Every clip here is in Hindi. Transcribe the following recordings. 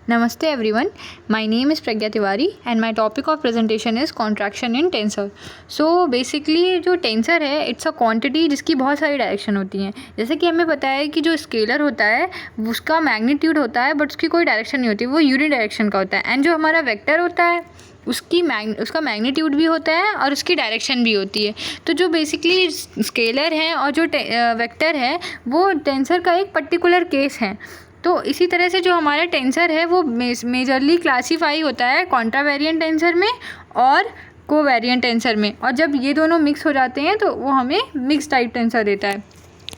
Namaste everyone, my name is Pragya Tiwari and my topic of presentation is contraction in tensor. So basically जो टेंसर है इट्स अ क्वांटिटी जिसकी बहुत सारी डायरेक्शन होती हैं. जैसे कि हमें पता है कि जो स्केलर होता है उसका मैग्नीट्यूड होता है बट उसकी कोई डायरेक्शन नहीं होती, वो यूनि डायरेक्शन का होता है. एंड जो हमारा वेक्टर होता है उसका मैग्नीट्यूड भी होता है और उसकी डायरेक्शन भी होती है. तो जो बेसिकली स्केलर है और जो वेक्टर है वो टेंसर का एक पर्टिकुलर केस है. तो इसी तरह से जो हमारा टेंसर है वो मेजरली क्लासीफाई होता है कॉन्ट्रावेरिएंट टेंसर में और कोवेरिएंट टेंसर में, और जब ये दोनों मिक्स हो जाते हैं तो वो हमें मिक्स टाइप टेंसर देता है.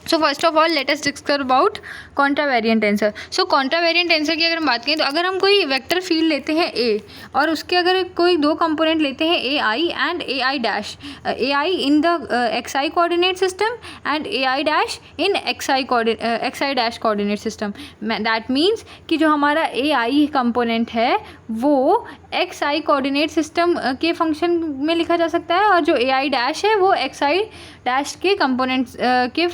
So first of all let us discuss about contravariant tensor. So contravariant tensor की अगर हम बात करें तो अगर हम कोई वेक्टर फील्ड लेते हैं ए और उसके अगर कोई दो कंपोनेंट लेते हैं A I and A I dash, A I in the X I coordinate system and A I dash in X I dash coordinate system, that means कि जो हमारा ए आई कंपोनेंट है वो एक्स आई कोऑर्डिनेट सिस्टम के फंक्शन में लिखा जा सकता है और जो ए आई डैश है वो एक्स आई डैश के कंपोनेंट्स के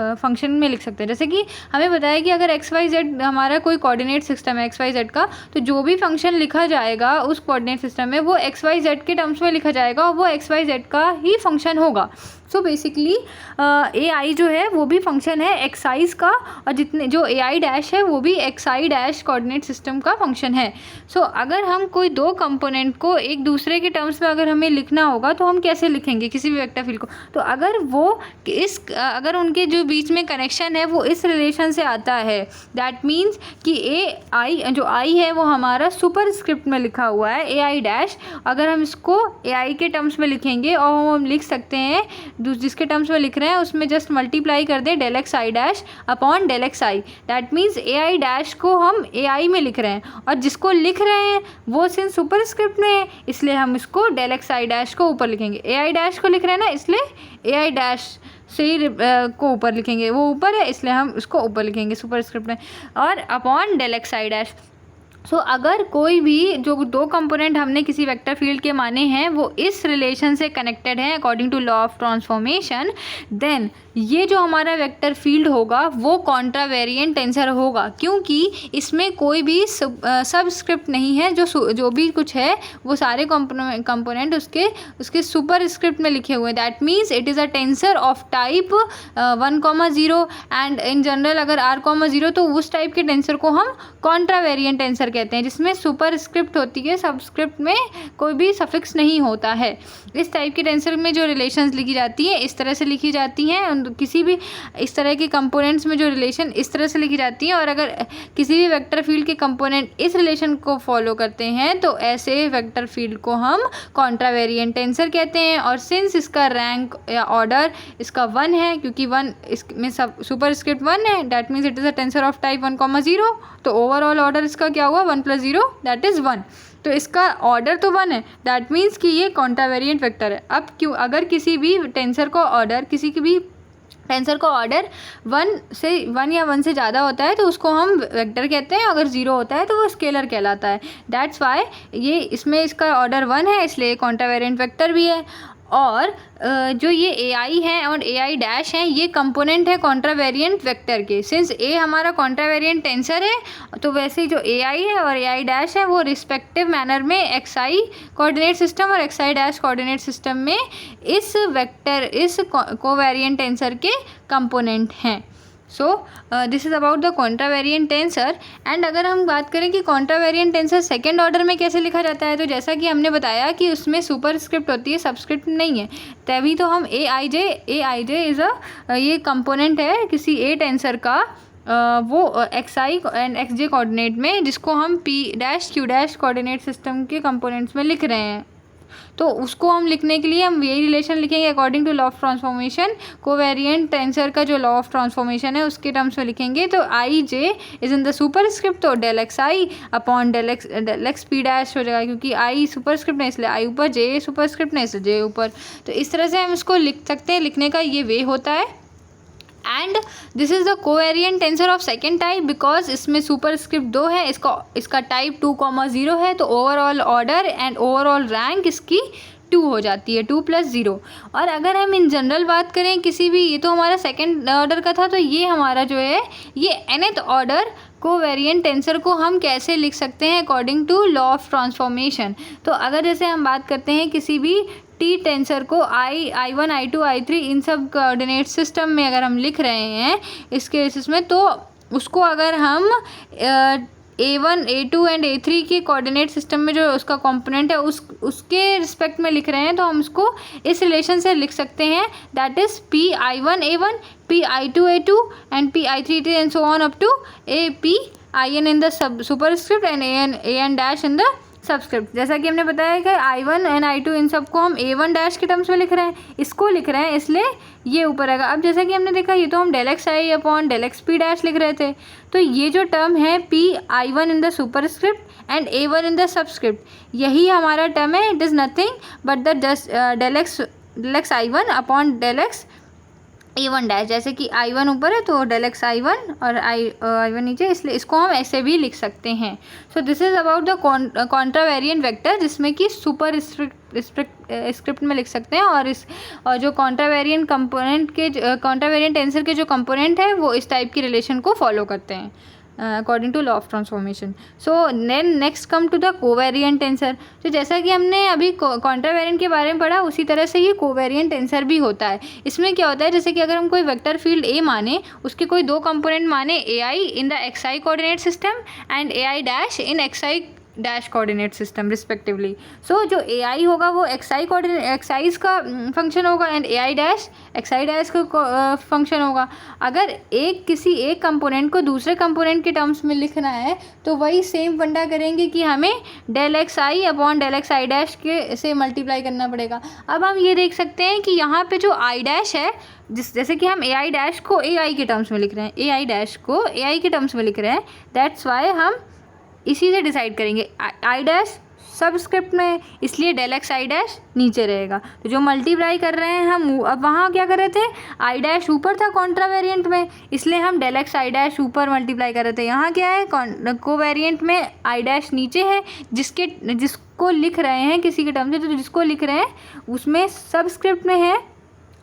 फंक्शन में लिख सकते हैं. जैसे कि हमें पता है कि अगर एक्स वाई जेड हमारा कोई कोऑर्डिनेट सिस्टम है एक्स वाई जेड का, तो जो भी फंक्शन लिखा जाएगा उस कोऑर्डिनेट सिस्टम में वो एक्स वाई जेड के टर्म्स में लिखा जाएगा और वो एक्स वाई जेड का ही फंक्शन होगा. सो बेसिकली ए आई जो है वो भी फंक्शन है एक्साइज का और जितने जो ए आई डैश है वो भी x I dash coordinate system का फंक्शन है. सो अगर हम कोई दो कंपोनेंट को एक दूसरे के टर्म्स में अगर हमें लिखना होगा तो हम कैसे लिखेंगे किसी भी वेक्टर फील्ड को. तो अगर उनके जो बीच में कनेक्शन है वो इस रिलेशन से आता है, दैट मीन्स कि ए आई जो आई है वो हमारा सुपर स्क्रिप्ट में लिखा हुआ है ए आई डैश. अगर हम इसको ए आई के टर्म्स में लिखेंगे और हम लिख सकते हैं जिसके टर्म्स में लिख रहे हैं उसमें जस्ट मल्टीप्लाई कर दें del X I dash upon del X I, that means A I dash को हम ए आई में लिख रहे हैं और जिसको लिख रहे हैं वो सिंस सुपर स्क्रिप्ट में है इसलिए हम इसको डेल एक्स आई डैश को ऊपर लिखेंगे. ए आई डैश को लिख रहे हैं ना इसलिए ए आई डैश से ही को ऊपर लिखेंगे, वो ऊपर है इसलिए हम उसको ऊपर लिखेंगे सुपर स्क्रिप्ट में, और upon del X I dash. So अगर कोई भी जो दो कंपोनेंट हमने किसी वेक्टर फील्ड के माने हैं वो इस रिलेशन से कनेक्टेड हैं according to law of transformation, then ये जो हमारा वेक्टर फील्ड होगा वो कॉन्ट्रावेरिएंट टेंसर होगा, क्योंकि इसमें कोई भी सबस्क्रिप्ट नहीं है. जो भी कुछ है वो सारे कंपोनेंट उसके सुपर स्क्रिप्ट में लिखे हुए हैं. That means it is a tensor of type 1,0 and in general अगर r,0 तो उस टाइप के टेंसर को हम कॉन्ट्रावेरिएंट टेंसर कहते हैं जिसमें सुपर स्क्रिप्ट होती है, सबस्क्रिप्ट में कोई भी सफिक्स नहीं होता है. इस टाइप के टेंसर में जो रिलेशंस लिखी जाती है इस तरह से लिखी जाती हैं, किसी भी इस तरह के कंपोनेंट्स में जो रिलेशन इस तरह से लिखी जाती हैं, और अगर किसी भी वेक्टर फील्ड के कंपोनेंट इस रिलेशन को फॉलो करते हैं तो ऐसे वेक्टर फील्ड को हम कॉन्ट्रावेरिएंट टेंसर कहते हैं. और सिंस इसका रैंक या ऑर्डर इसका 1 है, क्योंकि 1 इसमें सब सुपर स्क्रिप्ट 1 है, that means it is a tensor of type 1,0, तो ओवरऑल ऑर्डर इसका क्या हुआ 1 + 0 दैट इज़ 1. तो इसका ऑर्डर तो 1 है, दैट मीन्स कि ये कॉन्ट्रावेरिएंट वेक्टर है. अब क्यों अगर किसी भी टेंसर को ऑर्डर 1 या 1 से ज़्यादा होता है तो उसको हम वेक्टर कहते हैं, अगर 0 होता है तो वो स्केलर कहलाता है. दैट्स वाई ये इसमें इसका ऑर्डर 1 है इसलिए कॉन्ट्रावेरिएंट वेक्टर भी है. और जो ये ए आई है और ए आई डैश है ये कंपोनेंट है कॉन्ट्रावेरिएंट वेक्टर के. सिंस ए हमारा कॉन्ट्रावेरिएंट टेंसर है तो वैसे ही जो ए आई है और ए आई डैश है वो रिस्पेक्टिव मैनर में एक्स आई कोऑर्डिनेट सिस्टम और X I dash coordinate system में इस कोवेरिएंट टेंसर के कंपोनेंट हैं. So this is about the contravariant tensor. And अगर हम बात करें कि कॉन्ट्रावेरिएंट टेंसर सेकेंड ऑर्डर में कैसे लिखा जाता है, तो जैसा कि हमने बताया कि उसमें सुपर स्क्रिप्ट होती है, सबस्क्रिप्ट नहीं है, तभी तो हम ए आई जे इज़ ये कंपोनेंट है किसी ए टेंसर का, वो X I and x J coordinate में जिसको हम P dash Q dash coordinate system के कंपोनेंट्स में लिख रहे हैं. तो उसको हम लिखने के लिए हम यही रिलेशन लिखेंगे according to law of transformation. Covariant tensor का जो लॉ ऑफ ट्रांसफॉर्मेशन है उसके टर्म्स में लिखेंगे. तो I J is in the superscript, तो del X I upon del X P dash हो जाएगा, क्योंकि आई सुपर स्क्रिप्ट नहीं इसलिए आई ऊपर, जे सुपर स्क्रिप्ट नहीं इसलिए जे ऊपर. तो इस तरह से हम इसको लिख सकते हैं, लिखने का ये वे होता है. And this is the covariant tensor of second type because इसमें सुपर स्क्रिप्ट 2 है, इसका टाइप 2,0 है, तो overall order and overall rank इसकी 2 हो जाती है, 2 + 0. और अगर हम इन जनरल बात करें किसी भी, ये तो हमारा सेकेंड ऑर्डर का था, तो ये हमारा जो है ये nth ऑर्डर कोवेरिएंट टेंसर को हम कैसे लिख सकते हैं according to law of transformation. तो अगर जैसे हम बात करते हैं किसी भी टी टेंसर को I1 I2 I3 इन सब कोऑर्डिनेट सिस्टम में अगर हम लिख रहे हैं इस केसेस में, तो उसको अगर हम A1 A2 एंड A3 के कोऑर्डिनेट सिस्टम में जो उसका कंपोनेंट है उसके रिस्पेक्ट में लिख रहे हैं, तो हम उसको इस रिलेशन से लिख सकते हैं, that is PI1 A1 PI2 A2 and PI3 A3 and so on up to APIN in the superscript and AN dash in the subscript. जैसा कि हमने बताया कि I1 एंड I2 इन सबको हम A1 डैश के टर्म्स में लिख रहे हैं, इसको लिख रहे हैं, इसलिए ये ऊपर आएगा। अब जैसा कि हमने देखा ये तो हम del x i upon del x p dash लिख रहे थे, तो ये जो टर्म है PI1 in the superscript and A1 in the subscript, यही हमारा टर्म है। It is nothing but the del x I1 upon del x A1 dash. जैसे कि I1 ऊपर है तो del x I1 और I1 नीचे, इसलिए इसको हम ऐसे भी लिख सकते हैं। So this is about the contravariant vector, जिसमें कि सुपर स्क्रिप्ट में लिख सकते हैं, और जो कॉन्ट्रावेरिएंट कंपोनेंट के कॉन्ट्रावेरिएंट टेंसर के जो कंपोनेंट है वो इस टाइप की रिलेशन को फॉलो करते हैं according to law of transformation. So then next come to the covariant tensor. तो जैसा कि हमने अभी कॉन्ट्रावेरिएंट के बारे में पढ़ा, उसी तरह से ये कोवेरिएंट टेंसर भी होता है। इसमें क्या होता है, जैसे कि अगर हम कोई वेक्टर फील्ड ए माने, उसके कोई दो कंपोनेंट माने AI in the XI coordinate system and AI dash in XI dash coordinate system respectively. So जो AI होगा वो XI का फंक्शन होगा and AI dash XI dash का फंक्शन होगा। अगर किसी एक कंपोनेंट को दूसरे कंपोनेंट के टर्म्स में लिखना है तो वही सेम फंडा करेंगे कि हमें del XI upon del XI dash के से मल्टीप्लाई करना पड़ेगा। अब हम ये देख सकते हैं कि यहाँ पे जो I डैश है, जैसे कि हम AI डैश को AI के टर्म्स में लिख रहे हैं, AI डैश को AI के टर्म्स में लिख रहे हैं, दैट्स वाई हम इसी से डिसाइड करेंगे। I डैश सबस्क्रिप्ट में, इसलिए del x I डैश नीचे रहेगा। तो जो मल्टीप्लाई कर रहे हैं हम, अब वहाँ क्या कर रहे थे, I डैश ऊपर था कॉन्ट्रावेरिएंट में, इसलिए हम del x I डैश ऊपर मल्टीप्लाई कर रहे थे। यहाँ क्या है, कोवेरिएंट में I डैश नीचे है, जिसको लिख रहे हैं किसी के टर्म से, तो जिसको लिख रहे हैं उसमें सबस्क्रिप्ट में है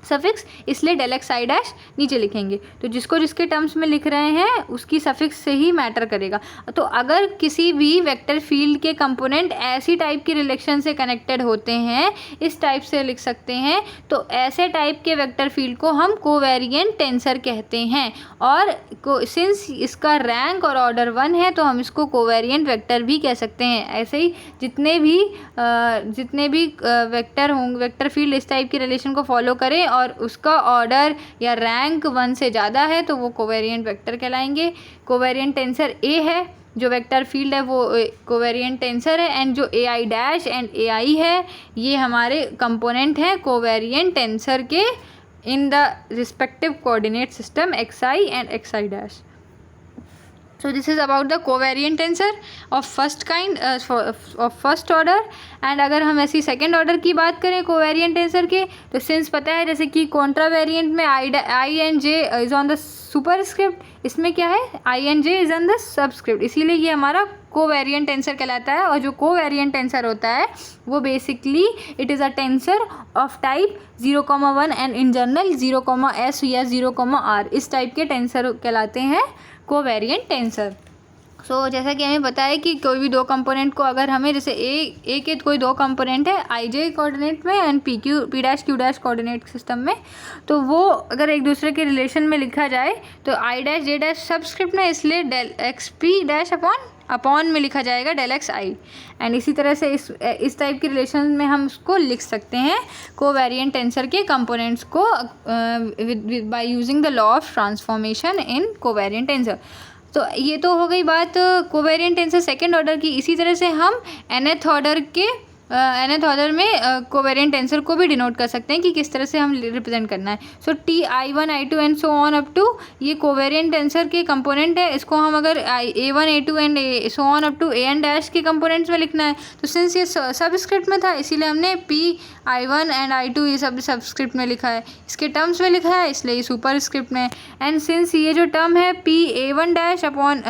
सफिक्स, इसलिए del x I डैश नीचे लिखेंगे। तो जिसके टर्म्स में लिख रहे हैं उसकी सफिक्स से ही मैटर करेगा। तो अगर किसी भी वेक्टर फील्ड के कंपोनेंट ऐसी टाइप की रिलेशन से कनेक्टेड होते हैं, इस टाइप से लिख सकते हैं, तो ऐसे टाइप के वेक्टर फील्ड को हम कोवेरिएंट टेंसर कहते हैं। और सिंस इसका रैंक और ऑर्डर 1 है, तो हम इसको कोवेरिएंट वेक्टर भी कह सकते हैं। ऐसे ही जितने भी वेक्टर फील्ड इस टाइप की रिलेशन को फॉलो करें और उसका ऑर्डर या रैंक 1 से ज़्यादा है, तो वो कोवेरिएंट वेक्टर कहलाएंगे। कोवेरिएंट टेंसर A है, जो वेक्टर फील्ड है वो कोवेरिएंट टेंसर है, एंड जो AI डैश एंड AI है, ये हमारे कंपोनेंट हैं कोवेरिएंट टेंसर के in the respective coordinate system XI and XI dash. So this is about the covariant tensor of first kind of first order। And अगर हम ऐसी सेकेंड ऑर्डर की बात करें कोवेरिएंट टेंसर के, तो सिंस पता है जैसे कि कॉन्ट्रावेरिएंट में I and J is on the superscript, इसमें क्या है I and J is on the subscript, इसीलिए ये हमारा कोवेरिएंट टेंसर कहलाता है। और जो कोवेरिएंट टेंसर होता है वो basically it is a tensor of type 0,1 and in general 0,S या 0,R, इस टाइप के टेंसर कहलाते हैं कोवेरिएंट टेंसर। सो जैसा कि हमें पता है कि कोई भी दो कंपोनेंट को अगर हमें, जैसे ए के कोई दो कंपोनेंट है IJ कोऑर्डिनेट में and P dash Q dash coordinate system में, तो वो अगर एक दूसरे के रिलेशन में लिखा जाए तो I dash J dash subscript में, इसलिए del x P dash upon में लिखा जाएगा del x I। एंड इसी तरह से इस टाइप की रिलेशन में हम उसको लिख सकते हैं कोवेरिएंट टेंसर के कंपोनेंट्स को by using the law of transformation in covariant tensor. तो ये तो हो गई बात कोवेरिएंट टेंसर सेकेंड ऑर्डर की। इसी तरह से हम nth ऑर्डर में कोवेरिएंट टेंसर को भी डिनोट कर सकते हैं कि किस तरह से हम रिप्रेजेंट करना है। So I1 I2 and so on up to, ये कोवेरिएंट टेंसर के कंपोनेंट है। इसको हम अगर A1 A2 and so on up to AN dash के कंपोनेंट्स में लिखना है, तो सिंस ये सबस्क्रिप्ट में था, इसीलिए हमने I1 एंड I2 ये सब सबस्क्रिप्ट में लिखा है, इसके टर्म्स में लिखा है, इसलिए ये सुपर स्क्रिप्ट में। एंड सिंस ये जो टर्म है A1 dash upon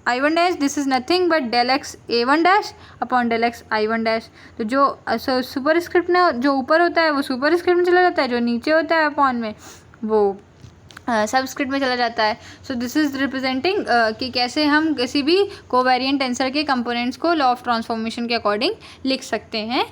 I1 dash, this is nothing but del x A1 dash upon del x I1 dash. तो जो सुपर स्क्रिप्ट में जो ऊपर होता है वो सुपर स्क्रिप्ट में चला जाता है, जो नीचे होता है अपॉन में वो सबस्क्रिप्ट में चला जाता है। सो दिस इज़ रिप्रेजेंटिंग कि कैसे हम किसी भी कोवेरिएंट टेंसर के कंपोनेंट्स को लॉ ऑफ ट्रांसफॉर्मेशन के अकॉर्डिंग लिख सकते हैं।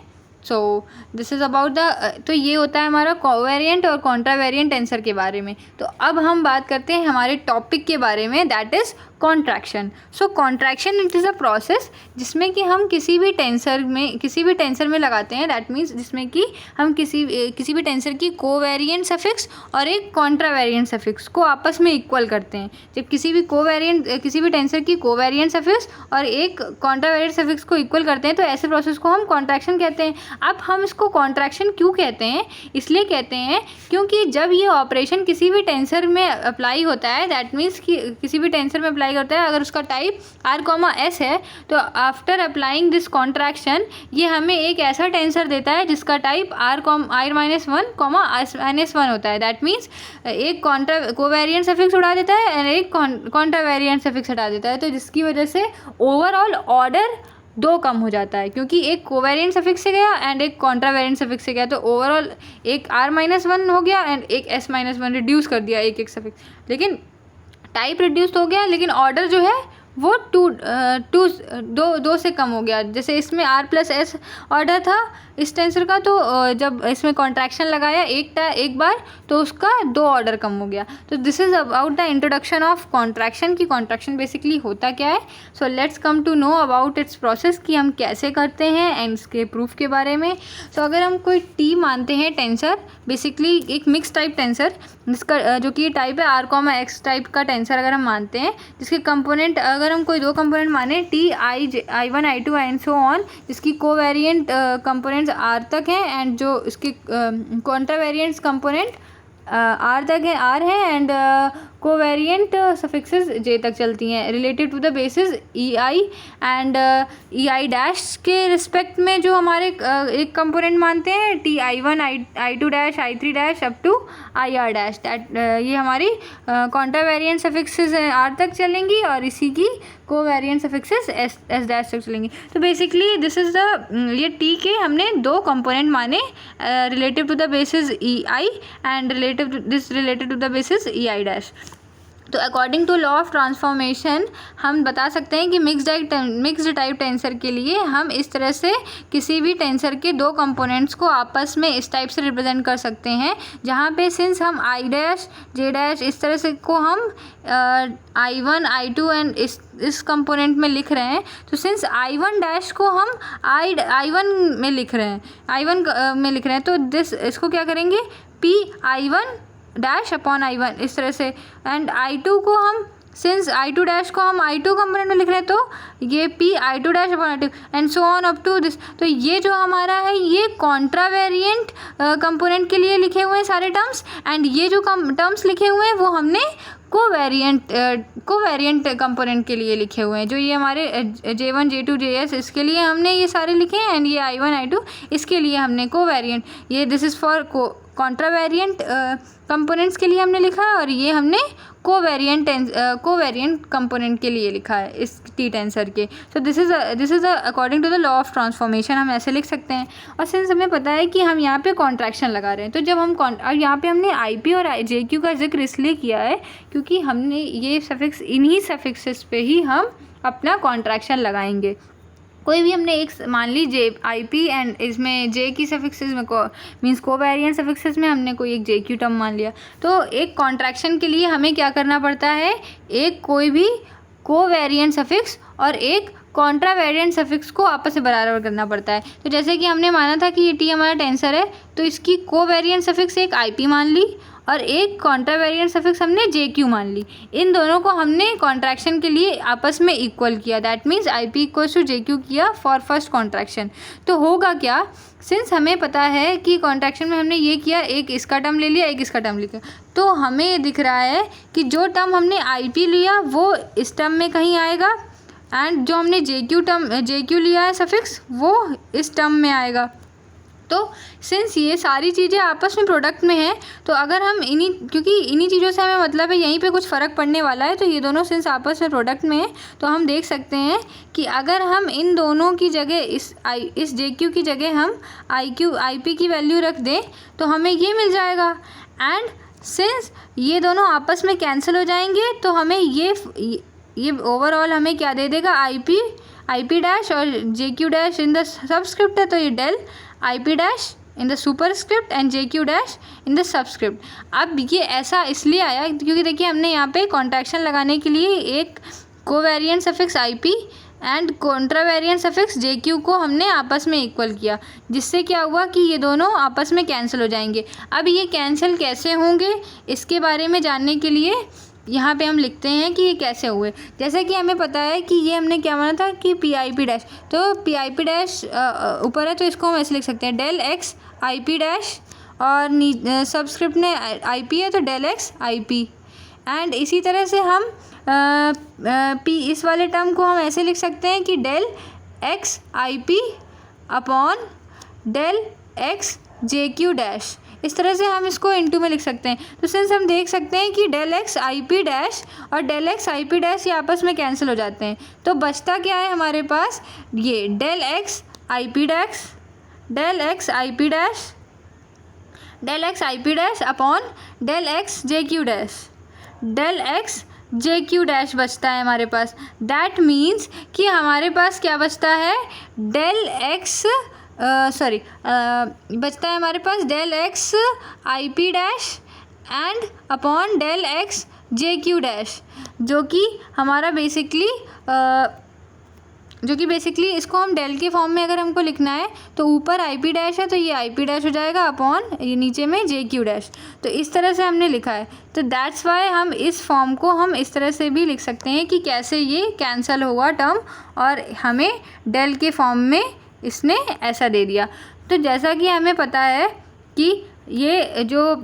सो दिस इज़ अबाउट तो ये होता है हमारा कोवेरिएंट और कॉन्ट्रावेरिएंट टेंसर के बारे में। तो अब हम बात करते हैं हमारे टॉपिक के बारे में, that is contraction. So contraction it is a process जिसमें कि हम किसी भी टेंसर में लगाते हैं, दैट मीन्स जिसमें कि हम किसी भी टेंसर की कोवेरिएंट सफिक्स और एक कॉन्ट्रावेरिएंट सफिक्स को आपस में इक्वल करते हैं। जब किसी भी टेंसर की कोवेरिएंट सफिक्स और एक कॉन्ट्रावेरिएंट सफिक्स को इक्वल करते हैं तो ऐसे प्रोसेस को हम कॉन्ट्रैक्शन कहते हैं। अब हम इसको कॉन्ट्रैक्शन क्यों कहते हैं? इसलिए कहते हैं क्योंकि जब ये ऑपरेशन किसी भी टेंसर में अप्लाई होता है, दैट मीन्स कि किसी भी टेंसर में अप्लाई करता है, अगर उसका टाइप r, है तो आफ्टर अप्लाइंग दिस कॉन्ट्रैक्शन ये हमें एक ऐसा टेंसर देता है जिसका टाइप r-1, होता है। दैट मीन्स एक कोवेरिएंट सफिक्स उड़ा देता है और एक कॉन्ट्रावेरिएंट सफिक्स हटा देता है, तो जिसकी वजह से ओवरऑल ऑर्डर 2 कम हो जाता है, क्योंकि एक कोवेरिएंट सफिक्स से गया एंड एक कॉन्ट्रावेरिएंट सफिक्स से गया, तो ओवरऑल एक r-1 हो गया एंड एक s-1 रिड्यूस कर दिया एक सफिक्स, लेकिन टाइप रिड्यूस हो गया लेकिन ऑर्डर जो है वो 2 से कम हो गया। जैसे इसमें r+s ऑर्डर था इस टेंसर का, तो जब इसमें कॉन्ट्रैक्शन लगाया एक बार तो उसका 2 ऑर्डर कम हो गया। तो this is about the introduction of contraction कि कॉन्ट्रैक्शन बेसिकली होता क्या है। So let's come to know about its process कि हम कैसे करते हैं एंड इसके प्रूफ के बारे में। सो अगर हम कोई टी मानते हैं टेंसर, बेसिकली एक मिक्स टाइप टेंसर जिसका जो कि टाइप है r, x टाइप का टेंसर अगर हम मानते हैं, जिसके कंपोनेंट अगर हम कोई 2 कंपोनेंट माने t, i1, i2 and so on, जिसकी कोवेरिएंट कंपोनेंट्स r तक हैं एंड जो इसके कॉन्ट्रावेरिएंट्स कंपोनेंट r तक है, r है एंड कोवेरिएंट सफिक्सेस j तक चलती हैं related to the basis ei and ei dash के रिस्पेक्ट में जो हमारे एक कंपोनेंट मानते हैं ti1, i2 dash, i3 dash up to ir dash, that ये हमारी कॉन्ट्रावेरिएंट सफिक्सेस r तक चलेंगी और इसी की कोवेरिएंट सफिक्सेस s डैश तक चलेंगी। तो बेसिकली दिस इज़ ये t के हमने 2 कंपोनेंट माने relative to the basis ei and related to the basis ei dash. तो according to law of transformation हम बता सकते हैं कि मिक्स्ड टाइप टेंसर के लिए हम इस तरह से किसी भी टेंसर के 2 कंपोनेंट्स को आपस में इस टाइप से रिप्रेजेंट कर सकते हैं, जहाँ पे सिंस हम i डैश, j डैश इस तरह से को हम i1, i2 एंड इस कंपोनेंट में लिख रहे हैं, तो सिंस i1 डैश को हम i1 में लिख रहे हैं, तो इसको क्या करेंगे p i1 dash upon i1 इस तरह से, एंड i2 को हम सिंस i2 डैश को हम i2 कंपोनेंट में लिख रहे हैं तो ये p i2 dash upon i2 and so on up to this. तो ये जो हमारा है ये कॉन्ट्रावेरिएंट कंपोनेंट के लिए लिखे हुए हैं सारे टर्म्स, एंड ये जो टर्म्स लिखे हुए हैं वो हमने कोवेरिएंट कंपोनेंट के लिए लिखे हुए हैं। जो ये हमारे j1, j2, js इसके लिए हमने ये सारे लिखे हैं, एंड ये i1, i2 इसके लिए हमने कोवेरिएंट, ये दिस इज़ फॉर कॉन्ट्रावेरिएंट कंपोनेंट्स के लिए हमने लिखा है, और ये हमने कोवेरिएंट कंपोनेंट के लिए लिखा है इस टी टेंसर के। So this is according to the law of transformation हम ऐसे लिख सकते हैं। और सिंस हमें पता है कि हम यहाँ पे कॉन्ट्रैक्शन लगा रहे हैं, तो जब हम और यहाँ पे हमने IP और JQ का जिक्र इसलिए किया है क्योंकि हमने ये सफिक्स, इन्हीं सफिक्सेस पे ही हम अपना कॉन्ट्रैक्शन लगाएंगे। कोई भी हमने एक मान ली IP एंड इसमें J की सफिक्सेस में मीन्स कोवेरिएंट सफिक्सेस में हमने कोई एक JQ टर्म मान लिया, तो एक कॉन्ट्रैक्शन के लिए हमें क्या करना पड़ता है, एक कोई भी कोवेरिएंट सफिक्स और एक कॉन्ट्रावेरिएंट सफिक्स को आपस में बराबर करना पड़ता है। तो जैसे कि हमने माना था कि ये T हमारा टेंसर है, तो इसकी कोवेरिएंट सफिक्स एक IP मान ली और एक कॉन्ट्रावेरिएंट सफिक्स हमने JQ मान ली। इन दोनों को हमने कॉन्ट्रैक्शन के लिए आपस में इक्वल किया, that means IP equals to JQ किया फॉर फर्स्ट कॉन्ट्रैक्शन। तो होगा क्या, सिंस हमें पता है कि कॉन्ट्रैक्शन में हमने ये किया, एक इसका टर्म ले लिया, एक इसका टर्म लिखा, तो हमें ये दिख रहा है कि जो टर्म हमने IP लिया वो इस टर्म में कहीं आएगा, एंड जो हमने JQ लिया है सफिक्स वो इस टर्म में आएगा। तो सिंस ये सारी चीज़ें आपस में प्रोडक्ट में हैं, तो अगर हम क्योंकि इन्हीं चीज़ों से हमें मतलब है यहीं पे कुछ फ़र्क पड़ने वाला है, तो ये दोनों सिंस आपस में प्रोडक्ट में हैं, तो हम देख सकते हैं कि अगर हम इन दोनों की जगह इस JQ की जगह हम IP की वैल्यू रख दें तो हमें ये मिल जाएगा, एंड सिंस ये दोनों आपस में कैंसिल हो जाएंगे तो हमें ये ओवरऑल हमें क्या दे देगा, आई पी डैश और J Q dash in the subscript है, तो ये del I P dash in the superscript and J Q dash in the subscript. अब ये ऐसा इसलिए आया क्योंकि देखिए हमने यहाँ पे कॉन्ट्रैक्शन लगाने के लिए एक covariant suffix I P and contravariant suffix J Q को हमने आपस में इक्वल किया, जिससे क्या हुआ कि ये दोनों आपस में कैंसिल हो जाएंगे। अब ये कैंसिल कैसे होंगे इसके बारे में जानने के लिए यहाँ पे हम लिखते हैं कि ये कैसे हुए। जैसे कि हमें पता है कि ये हमने क्या माना था कि पी आई पी डैश, तो पी आई पी डैश ऊपर है तो इसको हम ऐसे लिख सकते हैं del X I P dash, और सबस्क्रिप्ट में आई पी है तो del X I P. And इसी तरह से हम पी इस वाले टर्म को हम ऐसे लिख सकते हैं कि del X I P upon del X J Q dash. इस तरह से हम इसको इनटू में लिख सकते हैं। तो सिंस हम देख सकते हैं कि del X I P dash और del X I P dash ये आपस में कैंसिल हो जाते हैं, तो बचता क्या है हमारे पास, ये del X I P dash, del X I P dash, del X I P dash upon del X J Q dash, del X J Q dash बचता है हमारे पास। दैट मीन्स कि हमारे पास क्या बचता है, डेल एक्स बचता है हमारे पास del X I P dash and upon del X J Q dash, जो कि हमारा बेसिकली इसको हम डेल के फॉर्म में अगर हमको लिखना है तो ऊपर आई पी डैश है तो ये आई पी डैश हो जाएगा अपॉन ये नीचे में जे क्यू डैश। तो इस तरह से हमने लिखा है, तो दैट्स वाई हम इस फॉर्म को हम इस तरह से भी लिख सकते हैं कि कैसे ये कैंसिल हुआ टर्म और हमें डेल के फॉर्म में इसने ऐसा दे दिया। तो जैसा कि हमें पता है कि ये जो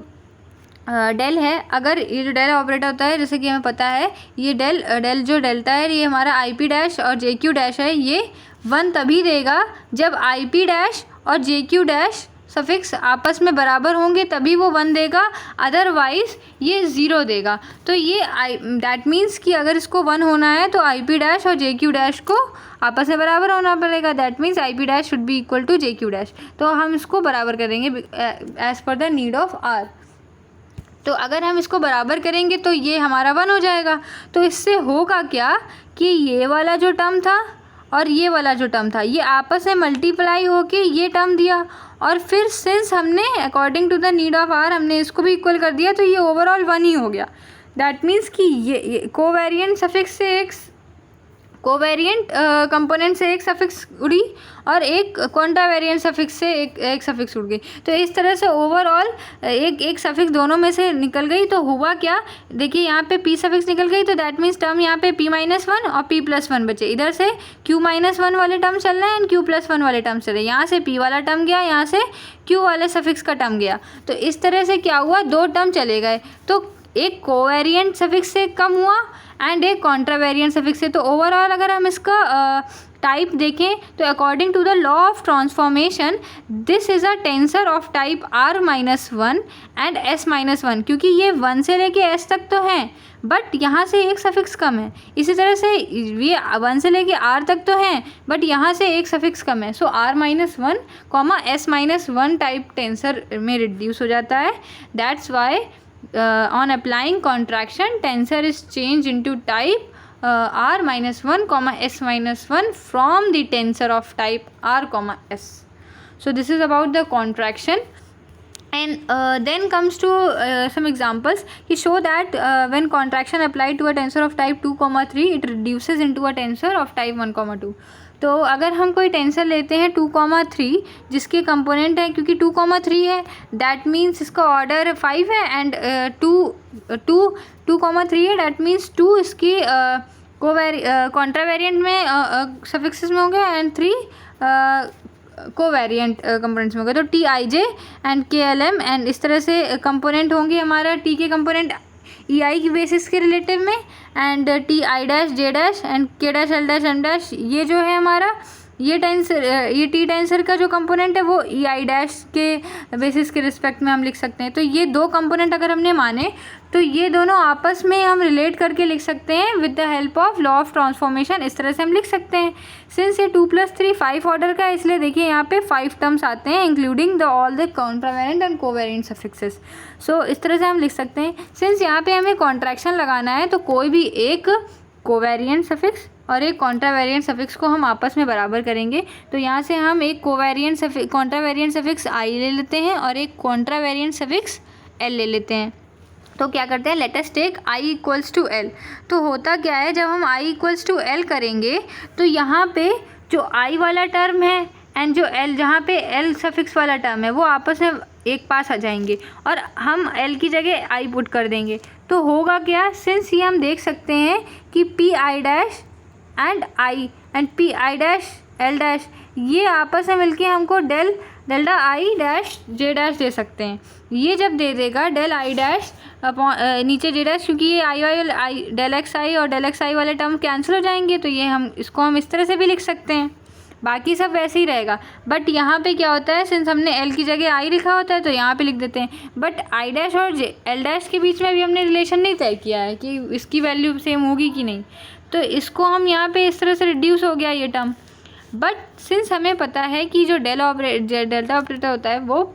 डेल है, अगर ये जो डेल ऑपरेटर होता है, जैसे कि हमें पता है ये डेल जो डेल्टा है ये हमारा आई पी डैश और जे क्यू डैश है, ये 1 तभी देगा जब आई पी डैश और जे क्यू डैश सफिक्स आपस में बराबर होंगे, तभी वो 1 देगा, अदरवाइज ये 0 देगा। तो ये दैट मीन्स कि अगर इसको 1 होना है तो आई पी डैश और जे क्यू डैश को आपस में बराबर होना पड़ेगा। That means I P dash should be equal to J Q dash. तो हम इसको बराबर करेंगे as per the need of are. तो अगर हम इसको बराबर करेंगे तो ये हमारा 1 हो जाएगा। तो इससे होगा क्या कि ये वाला जो टर्म था और ये वाला जो टर्म था ये आपस में मल्टीप्लाई होके ये टर्म दिया, और फिर सिंस हमने according to the need of R हमने इसको भी इक्वल कर दिया, तो ये ओवरऑल 1 ही हो गया। दैट मीन्स कि ये कोवेरिएंट सफिक्स से एक कोवेरिएंट कंपोनेंट से एक सफिक्स उड़ी और एक क्वांटावेरिएंट सफिक्स से एक सफिक्स उड़ गई। तो इस तरह से ओवरऑल एक सफिक्स दोनों में से निकल गई। तो हुआ क्या, देखिए यहाँ पे p सफिक्स निकल गई, तो दैट मीन्स टर्म यहाँ पे p-1 और p+1 बचे। इधर से q-1 वाले टर्म चल रहे हैं एंड q+1 वाले टर्म चल रहे हैं। यहाँ से p वाला टर्म गया, यहाँ से q वाले सफिक्स का टर्म गया। तो इस तरह से क्या हुआ, 2 टर्म चले गए। तो एक कोवेरिएंट सफिक्स से कम हुआ एंड एक कॉन्ट्रावेरिएंट सफिक्स से। तो ओवरऑल अगर हम इसका टाइप देखें तो according to the law of transformation this is a tensor of type r-1 and s-1, क्योंकि ये 1 से लेके s तक तो हैं बट यहाँ से एक सफिक्स कम है। इसी तरह से ये 1 से लेके r तक तो हैं बट यहाँ से एक सफिक्स कम है। सो r-1, s-1 टाइप टेंसर में रिड्यूस हो जाता है। That's why on applying contraction tensor is changed into type r-1, s-1 from the tensor of type r, s. So this is about the contraction. And then comes to some examples. He show that when contraction applied to a tensor of type 2, 3 it reduces into a tensor of type 1, 2. तो अगर हम कोई टेंसर लेते हैं 2, 3 जिसके कंपोनेंट है, क्योंकि 2, 3 है दैट मीन्स इसका ऑर्डर 5 है एंड 2, 3 है, दैट मीन्स 2 इसकी कॉन्ट्रावेरिएंट में सफिक्सेस में होंगे एंड 3 कोवेरिएंट कंपोनेंट्स में होंगे। तो टी आई जे एंड के एल एम एंड इस तरह से कंपोनेंट होंगे। हमारा टी के कंपोनेंट ई आई की बेसिस के रिलेटिव में and T I dash J dash and K dash L dash M dash ये जो है हमारा ये टी टेंसर का जो कंपोनेंट है वो ई आई डैश के बेसिस के रिस्पेक्ट में हम लिख सकते हैं। तो ये दो कंपोनेंट अगर हमने माने तो ये दोनों आपस में हम रिलेट करके लिख सकते हैं with the help of law of transformation. इस तरह से हम लिख सकते हैं। सिंस ये 2 + 3 5 ऑर्डर का है, इसलिए देखिए यहाँ पे 5 टर्म्स आते हैं including the all the contravariant and covariant suffixes. So इस तरह से हम लिख सकते हैं। सिंस यहाँ पे हमें कॉन्ट्रैक्शन लगाना है तो कोई भी एक कोवेरिएंट सफिक्स और एक कॉन्ट्रावेरिएंट सफिक्स को हम आपस में बराबर करेंगे। तो यहाँ से हम एक कॉन्ट्रावेरिएंट सफिक्स आई ले लेते हैं और एक कॉन्ट्रावेरिएंट सफिक्स एल ले लेते हैं। तो क्या करते हैं, let us take I equals to L. तो होता क्या है, जब हम आई इक्वल्स टू एल करेंगे तो यहाँ पे जो आई वाला टर्म है एंड जो एल, जहाँ पे एल सफिक्स वाला टर्म है, वो आपस में एक पास आ जाएंगे और हम एल की जगह आई पुट कर देंगे। तो होगा क्या, सिंस ये हम देख सकते हैं कि P I dash and I and P I dash L dash ये आपस में मिलके हमको delta I dash J dash दे सकते हैं। ये जब दे देगा डेल आई डैश नीचे जे डैश, क्योंकि ये आई डेल एक्स आई और डेल एक्स आई वाले टर्म कैंसिल हो जाएंगे, तो ये इसको हम इस तरह से भी लिख सकते हैं। बाकी सब वैसे ही रहेगा। बट यहाँ पे क्या होता है, सिंस हमने एल की जगह आई लिखा होता है तो यहाँ पे लिख देते हैं। बट आई डैश और एल डैश के बीच में भी हमने रिलेशन नहीं तय किया है कि इसकी वैल्यू सेम होगी कि नहीं, तो इसको हम यहाँ पे इस तरह से रिड्यूस हो गया ये टर्म। बट सिंस हमें पता है कि जो डेल्टा ऑपरेटर होता है वो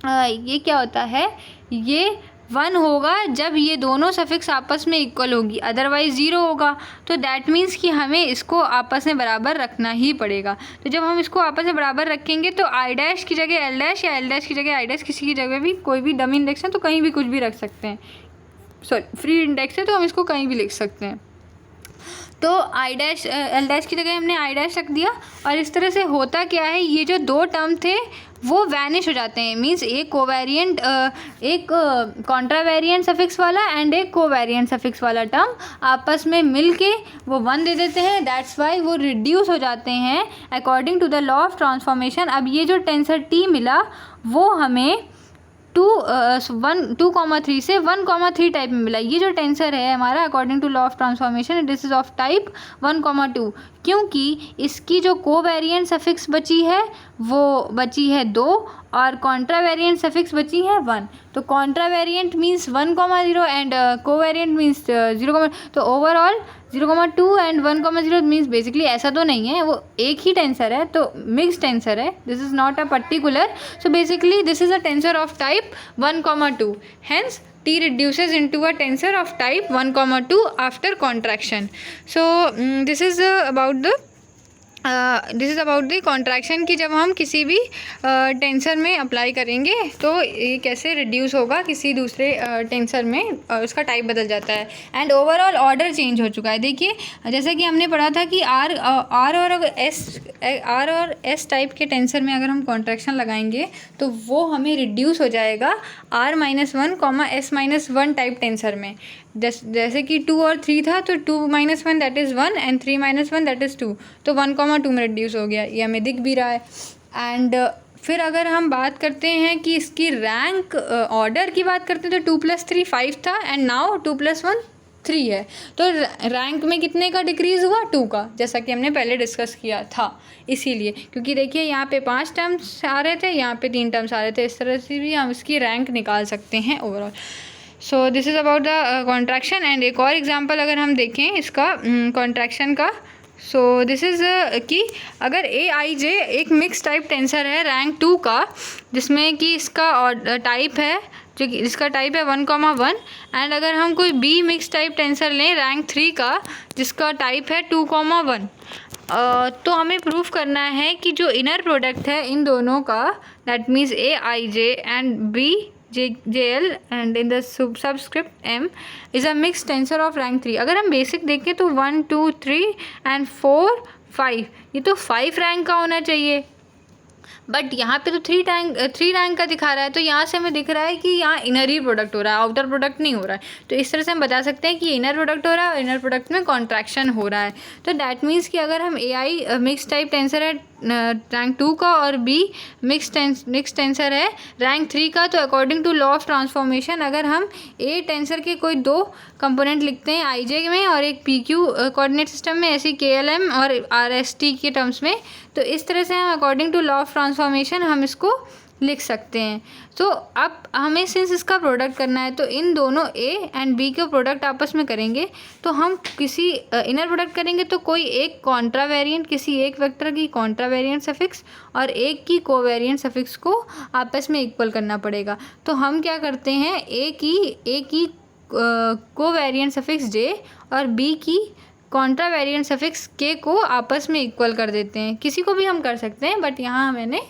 ये क्या होता है, ये 1 होगा जब ये दोनों सफिक्स आपस में इक्वल होगी, अदरवाइज 0 होगा। तो दैट मीन्स कि हमें इसको आपस में बराबर रखना ही पड़ेगा। तो जब हम इसको आपस में बराबर रखेंगे तो आई डैश की जगह एल डैश या एल डैश की जगह आई डैश, किसी की जगह भी कोई भी डमी इंडेक्स है तो कहीं भी कुछ भी रख सकते हैं। सॉरी, फ्री इंडेक्स है तो हम इसको कहीं भी लिख सकते हैं। तो आई डैश एल डैश की जगह हमने आई डैश रख दिया और इस तरह से होता क्या है, ये जो दो टर्म थे वो वैनिश हो जाते हैं। मीन्स एक कोवेरिएंट एक कॉन्ट्रावेरिएंट सफिक्स वाला एंड एक कोवेरिएंट सफिक्स वाला टर्म आपस में मिल के वो 1 दे देते हैं। दैट्स वाई वो रिड्यूस हो जाते हैं according to the law of transformation. अब ये जो टेंसर टी मिला वो हमें 2,3 से 1,3 टाइप में मिला। ये जो टेंसर है हमारा according to law of transformation this is of type 1,2, क्योंकि इसकी जो कोवेरिएंट सफिक्स बची है वो बची है 2 और कॉन्ट्रावेरिएंट सफिक्स बची है 1। तो कॉन्ट्रावेरिएंट मीन्स 1,0 एंड कोवेरिएंट मीन्स 0, तो ओवरऑल 0,2 एंड 1,0 मीन्स बेसिकली ऐसा तो नहीं है, वो एक ही टेंसर है, तो मिक्स टेंसर है। This is not a particular, so basically this is a tensor of type 1,2, hence T reduces into a tensor of type 1,2 after contraction. So this is about the contraction की जब हम किसी भी टेंसर में अप्लाई करेंगे तो ये कैसे रिड्यूस होगा किसी दूसरे टेंसर में, उसका टाइप बदल जाता है एंड ओवरऑल ऑर्डर चेंज हो चुका है। देखिए जैसे कि हमने पढ़ा था कि आर और एस टाइप के टेंसर में अगर हम कॉन्ट्रैक्शन लगाएंगे तो वो हमें रिड्यूस हो जाएगा R-1, S-1 टाइप टेंसर में। जैसे कि 2 और 3 था तो 2-1 that is 1 and 3-1 that is 2, तो 1,2 में रिड्यूस हो गया, ये हमें दिख भी रहा है। एंड फिर अगर हम बात करते हैं कि इसकी रैंक ऑर्डर की बात करते हैं तो 2 + 3 5 था एंड नाउ 2 + 1 3 है। तो रैंक में कितने का डिक्रीज़ हुआ, 2 का, जैसा कि हमने पहले डिस्कस किया था। इसीलिए क्योंकि देखिए यहाँ पे 5 टर्म्स आ रहे थे, यहाँ पे 3 टर्म्स आ रहे थे, इस तरह से भी हम इसकी रैंक निकाल सकते हैं overall. So this is about the contraction. And एक और एग्जांपल अगर हम देखें इसका कॉन्ट्रैक्शन का, सो दिस इज़ कि अगर AIJ एक मिक्स टाइप टेंसर है रैंक 2 का, जिसमें कि इसका टाइप है जिसका टाइप है 1,1 एंड अगर हम कोई B मिक्स टाइप टेंसर लें रैंक 3 का जिसका टाइप है 2,1, तो हमें प्रूफ करना है कि जो इनर प्रोडक्ट है इन दोनों का, that means AIJ and BJL and in the subscript M is a mix tensor of rank 3। अगर हम बेसिक देखें तो 1, 2, 3 एंड 4, 5, ये तो 5 रैंक का होना चाहिए, बट यहाँ पे तो 3 रैंक का दिखा रहा है। तो यहाँ से हमें दिख रहा है कि यहाँ इनर ही प्रोडक्ट हो रहा है, आउटर प्रोडक्ट नहीं हो रहा है। तो इस तरह से हम बता सकते हैं कि इनर प्रोडक्ट हो रहा है और इनर प्रोडक्ट में कॉन्ट्रैक्शन हो रहा है। तो दैट मीन्स कि अगर हम AI मिक्स टाइप टेंसर है रैंक 2 का और B मिक्स टेंसर है रैंक 3 का, तो according to law of transformation अगर हम A टेंसर के कोई 2 कंपोनेंट लिखते हैं IJ में और एक PQ कोऑर्डिनेट सिस्टम में, ऐसे KLM और RST के टर्म्स में। तो इस तरह से हम according to law of transformation हम इसको लिख सकते हैं। तो अब हमें सिंस इसका प्रोडक्ट करना है तो इन दोनों A एंड B के प्रोडक्ट आपस में करेंगे। तो हम किसी इनर प्रोडक्ट करेंगे तो कोई एक कॉन्ट्रा वेरिएंट, किसी एक वेक्टर की कॉन्ट्रा वेरिएंट सफिक्स और एक की कोवेरिएंट सफिक्स को आपस में इक्वल करना पड़ेगा। तो हम क्या करते हैं, A की कोवेरिएंट सफिक्स J और B की कॉन्ट्रा वेरिएंट सफिक्स K को आपस में इक्वल कर देते हैं। किसी को भी हम कर सकते हैं, बट यहाँ मैंने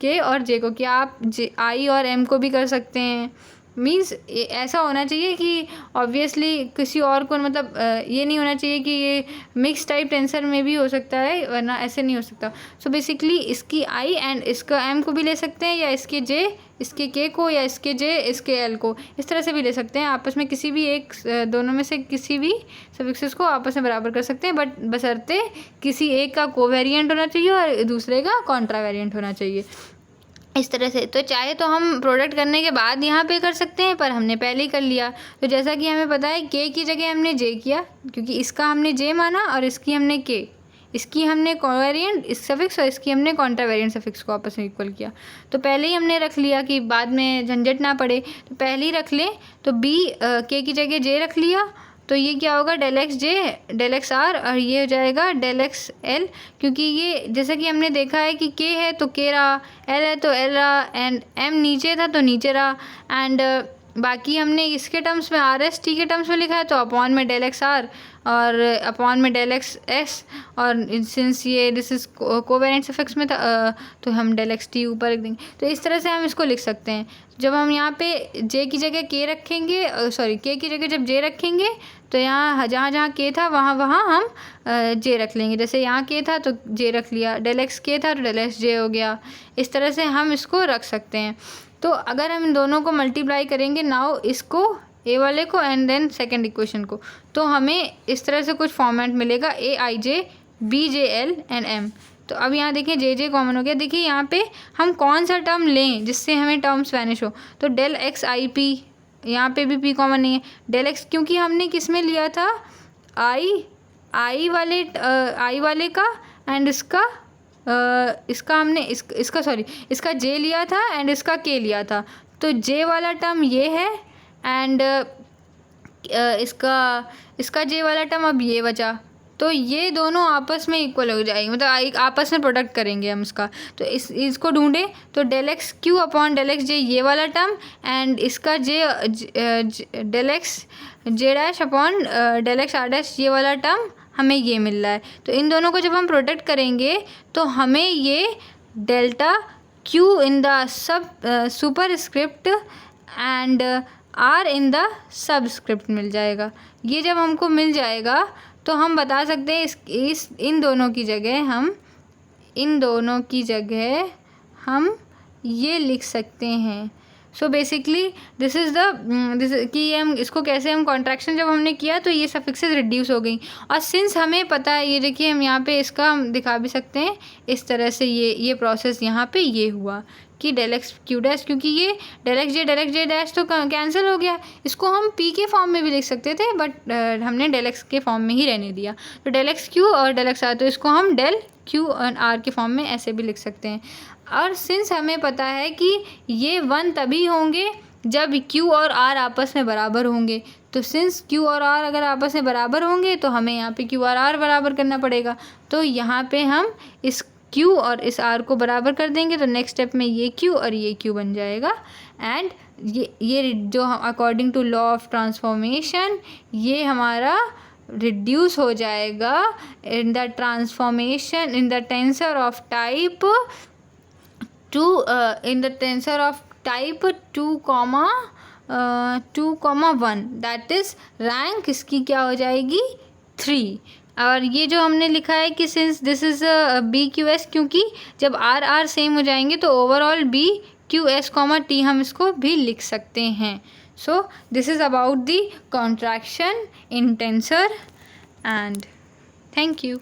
K और J को किया। आप I और M को भी कर सकते हैं। मीन्स ऐसा होना चाहिए कि ऑब्वियसली किसी और को, मतलब ये नहीं होना चाहिए कि ये मिक्स टाइप टेंसर में भी हो सकता है, वरना ऐसे नहीं हो सकता। सो बेसिकली इसकी I एंड इसका M को भी ले सकते हैं, या इसके J इसके K को, या इसके J इसके L को, इस तरह से भी ले सकते हैं। आपस में किसी भी एक दोनों में से किसी भी सफिक्सेस को आपस में बराबर कर सकते हैं, बट बशर्ते किसी एक का कोवेरिएंट होना चाहिए और दूसरे का कॉन्ट्रा वेरिएंट होना चाहिए, इस तरह से। तो चाहे तो हम प्रोडक्ट करने के बाद यहाँ पे कर सकते हैं, पर हमने पहले ही कर लिया। तो जैसा कि हमें पता है K की जगह हमने J किया, क्योंकि इसका हमने J माना और इसकी हमने K, इसकी हमने कोवेरिएंट इस सफिक्स और इसकी हमने कॉन्ट्रा वेरिएंट सफिक्स को आपस में इक्वल किया। तो पहले ही हमने रख लिया कि बाद में झंझट ना पड़े, तो पहले ही रख लें। तो B K की जगह J रख लिया, तो ये क्या होगा, del X J del X R, और ये हो जाएगा डेल एक्स एल, क्योंकि ये जैसा कि हमने देखा है कि K है तो K रहा, L है तो L रहा, एंड M नीचे था तो नीचे रहा, एंड बाकी हमने इसके टर्म्स में RST के टर्म्स में लिखा है तो अपॉन में डेल एक्स आर और अपॉन में डेल एक्स एस, और सिंस ये दिस इज कोवेरिएंट सफिक्स में था तो हम डेल एक्स टी ऊपर रख देंगे। तो इस तरह से हम इसको लिख सकते हैं। जब हम यहाँ पे J की जगह K रखेंगे, सॉरी K की जगह जब J रखेंगे तो यहाँ जहाँ जहाँ K था वहाँ हम J रख लेंगे। जैसे यहाँ K था तो J रख लिया, डेल एक्स K था तो डेल एक्स J हो गया। इस तरह से हम इसको रख सकते हैं। तो अगर हम इन दोनों को मल्टीप्लाई करेंगे नाउ, इसको A वाले को एंड देन सेकेंड इक्वेशन को, तो हमें इस तरह से कुछ फॉर्मेट मिलेगा AIJ BJL एंड M। तो अब यहाँ देखिए JJ कॉमन हो गया। देखिए यहाँ पे हम कौन सा टर्म लें जिससे हमें टर्म्स वैनिश हो, तो डेल एक्स आई पी, यहाँ पे भी P कॉमन नहीं है, डेल एक्स क्योंकि हमने किस में लिया था, I वाले का, एंड इसका हमने इसका सॉरी इसका J लिया था एंड इसका K लिया था। तो J वाला टर्म ये है एंड इसका J वाला टर्म अब ये बचा। तो ये दोनों आपस में इक्वल हो जाएंगे, मतलब आपस में प्रोडक्ट करेंगे हम इसका। तो इसको ढूंढें तो del X Q upon del X J ये वाला टर्म, एंड इसका del X J dash upon del X R dash ये वाला टर्म हमें ये मिल रहा है। तो इन दोनों को जब हम प्रोडक्ट करेंगे तो हमें ये delta Q in the superscript and R in the subscript मिल जाएगा। ये जब हमको मिल जाएगा तो हम बता सकते हैं इन दोनों की जगह हम ये लिख सकते हैं। सो बेसिकली दिस कि हम इसको कैसे हम कॉन्ट्रैक्शन जब हमने किया तो ये सफिक्सेस रिड्यूस हो गई। और सिंस हमें पता है, ये देखिए हम यहाँ पे इसका हम दिखा भी सकते हैं इस तरह से, ये प्रोसेस यहाँ पे ये हुआ कि डेल एक्स क्यू डैश, क्योंकि ये डेल एक्स जे डैश तो कैंसिल हो गया। इसको हम पी के फॉर्म में भी लिख सकते थे, बट हमने डेल एक्स के फॉर्म में ही रहने दिया। तो डेल एक्स क्यू और डेल एक्स आर, तो इसको हम डेल क्यू और आर के फॉर्म में ऐसे भी लिख सकते हैं। और सिंस हमें पता है कि ये 1 तभी होंगे जब Q और R आपस में बराबर होंगे, तो सिंस Q और R अगर आपस में बराबर होंगे तो हमें यहाँ पे Q और R बराबर करना पड़ेगा। तो यहाँ पे हम इस Q और इस R को बराबर कर देंगे, तो नेक्स्ट स्टेप में ये Q और ये Q बन जाएगा। एंड ये जो according to law of transformation ये हमारा रिड्यूस हो जाएगा in the transformation in the tensor of type 2 in the tensor of type 2,1, that is rank इसकी क्या हो जाएगी 3। और ये जो हमने लिखा है कि since this is B Q S, क्योंकि जब आर आर सेम हो जाएंगे तो overall B Q S comma T हम इसको भी लिख सकते हैं। So this is about the contraction in tensor and thank you.